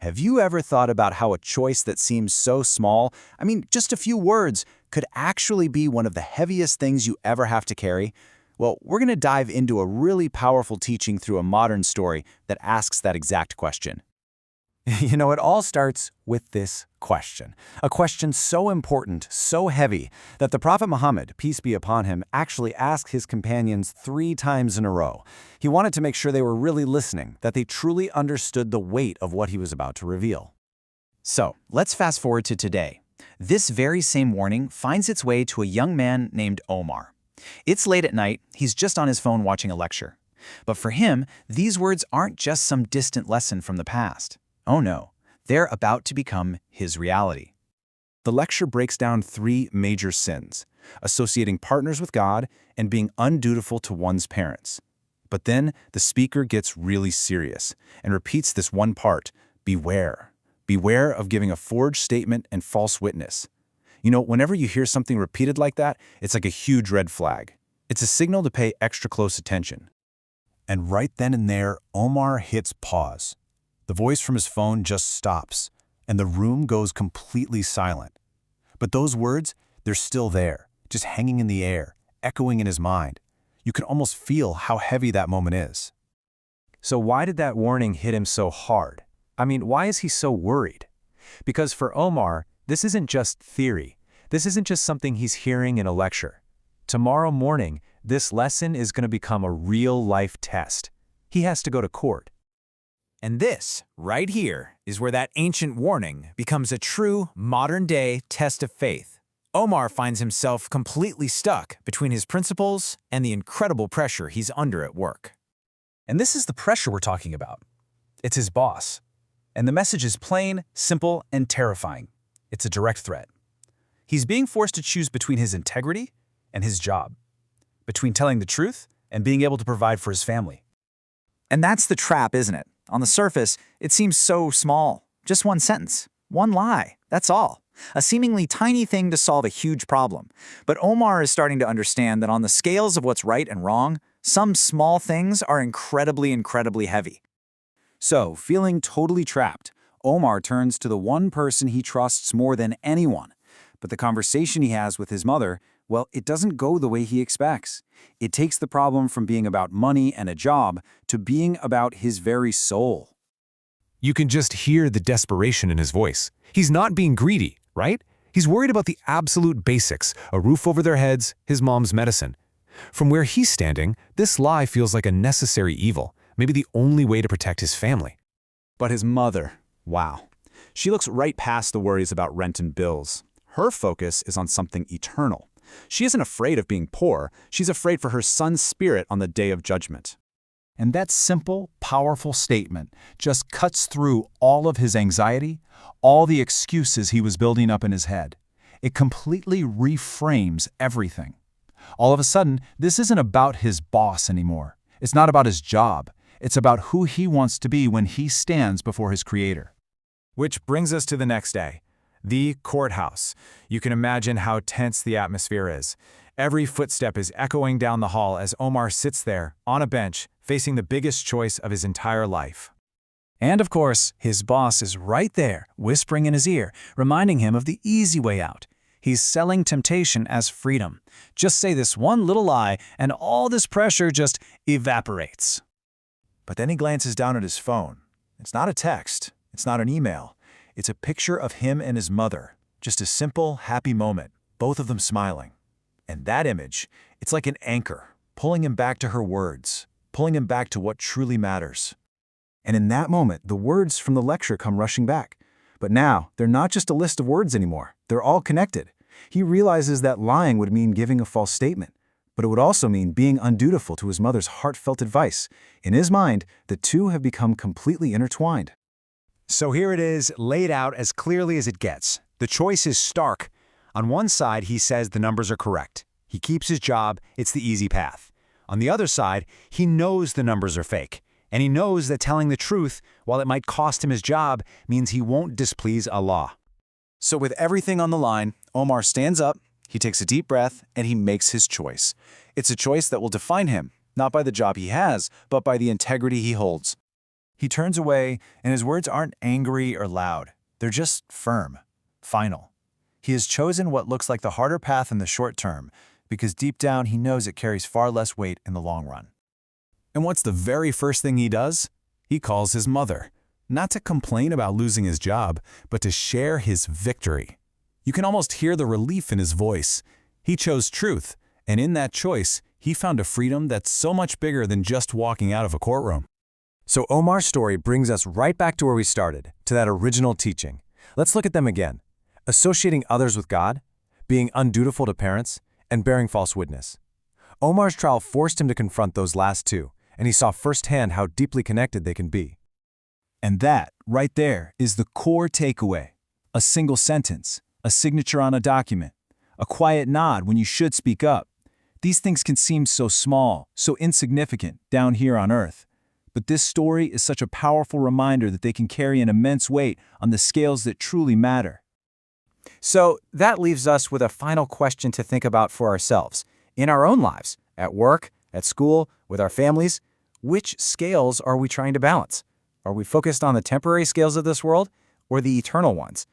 Have you ever thought about how a choice that seems so small, just a few words, could actually be one of the heaviest things you ever have to carry? Well, we're going to dive into a really powerful teaching through a modern story that asks that exact question. It all starts with this question. A question so important, so heavy, that the Prophet Muhammad, peace be upon him, actually asked his companions 3 times in a row. He wanted to make sure they were really listening, that they truly understood the weight of what he was about to reveal. So, let's fast forward to today. This very same warning finds its way to a young man named Omar. It's late at night, he's just on his phone watching a lecture. But for him, these words aren't just some distant lesson from the past. Oh no, they're about to become his reality. The lecture breaks down 3 major sins, associating partners with God and being undutiful to one's parents. But then the speaker gets really serious and repeats this one part: beware. Beware of giving a forged statement and false witness. Whenever you hear something repeated like that, it's like a huge red flag. It's a signal to pay extra close attention. And right then and there, Omar hits pause. The voice from his phone just stops, and the room goes completely silent. But those words, they're still there, just hanging in the air, echoing in his mind. You can almost feel how heavy that moment is. So why did that warning hit him so hard? Why is he so worried? Because for Omar, this isn't just theory. This isn't just something he's hearing in a lecture. Tomorrow morning, this lesson is going to become a real-life test. He has to go to court. And this, right here, is where that ancient warning becomes a true, modern-day test of faith. Omar finds himself completely stuck between his principles and the incredible pressure he's under at work. And this is the pressure we're talking about. It's his boss. And the message is plain, simple, and terrifying. It's a direct threat. He's being forced to choose between his integrity and his job, between telling the truth and being able to provide for his family. And that's the trap, isn't it? On the surface, it seems so small. Just one sentence, one lie, that's all. A seemingly tiny thing to solve a huge problem. But Omar is starting to understand that on the scales of what's right and wrong, some small things are incredibly, incredibly heavy. So, feeling totally trapped, Omar turns to the one person he trusts more than anyone. But the conversation he has with his mother, well, it doesn't go the way he expects. It takes the problem from being about money and a job to being about his very soul. You can just hear the desperation in his voice. He's not being greedy, right? He's worried about the absolute basics: a roof over their heads, his mom's medicine. From where he's standing, this lie feels like a necessary evil, maybe the only way to protect his family. But his mother, wow. She looks right past the worries about rent and bills. Her focus is on something eternal. She isn't afraid of being poor, she's afraid for her son's spirit on the day of judgment. And that simple, powerful statement just cuts through all of his anxiety, all the excuses he was building up in his head. It completely reframes everything. All of a sudden, this isn't about his boss anymore. It's not about his job. It's about who he wants to be when he stands before his Creator. Which brings us to the next day. The courthouse. You can imagine how tense the atmosphere is. Every footstep is echoing down the hall as Omar sits there, on a bench, facing the biggest choice of his entire life. And of course, his boss is right there, whispering in his ear, reminding him of the easy way out. He's selling temptation as freedom. Just say this one little lie, and all this pressure just evaporates. But then he glances down at his phone. It's not a text. It's not an email. It's a picture of him and his mother. Just a simple, happy moment, both of them smiling. And that image, it's like an anchor, pulling him back to her words, pulling him back to what truly matters. And in that moment, the words from the lecture come rushing back. But now, they're not just a list of words anymore. They're all connected. He realizes that lying would mean giving a false statement, but it would also mean being undutiful to his mother's heartfelt advice. In his mind, the two have become completely intertwined. So here it is, laid out as clearly as it gets. The choice is stark. On one side, he says the numbers are correct. He keeps his job, it's the easy path. On the other side, he knows the numbers are fake. And he knows that telling the truth, while it might cost him his job, means he won't displease Allah. So with everything on the line, Omar stands up, he takes a deep breath, and he makes his choice. It's a choice that will define him, not by the job he has, but by the integrity he holds. He turns away, and his words aren't angry or loud. They're just firm, final. He has chosen what looks like the harder path in the short term, because deep down he knows it carries far less weight in the long run. And what's the very first thing he does? He calls his mother, not to complain about losing his job, but to share his victory. You can almost hear the relief in his voice. He chose truth, and in that choice, he found a freedom that's so much bigger than just walking out of a courtroom. So Omar's story brings us right back to where we started, to that original teaching. Let's look at them again. Associating others with God, being undutiful to parents, and bearing false witness. Omar's trial forced him to confront those last two, and he saw firsthand how deeply connected they can be. And that, right there, is the core takeaway. A single sentence, a signature on a document, a quiet nod when you should speak up. These things can seem so small, so insignificant down here on Earth. But this story is such a powerful reminder that they can carry an immense weight on the scales that truly matter. So that leaves us with a final question to think about for ourselves. In our own lives, at work, at school, with our families, which scales are we trying to balance? Are we focused on the temporary scales of this world or the eternal ones,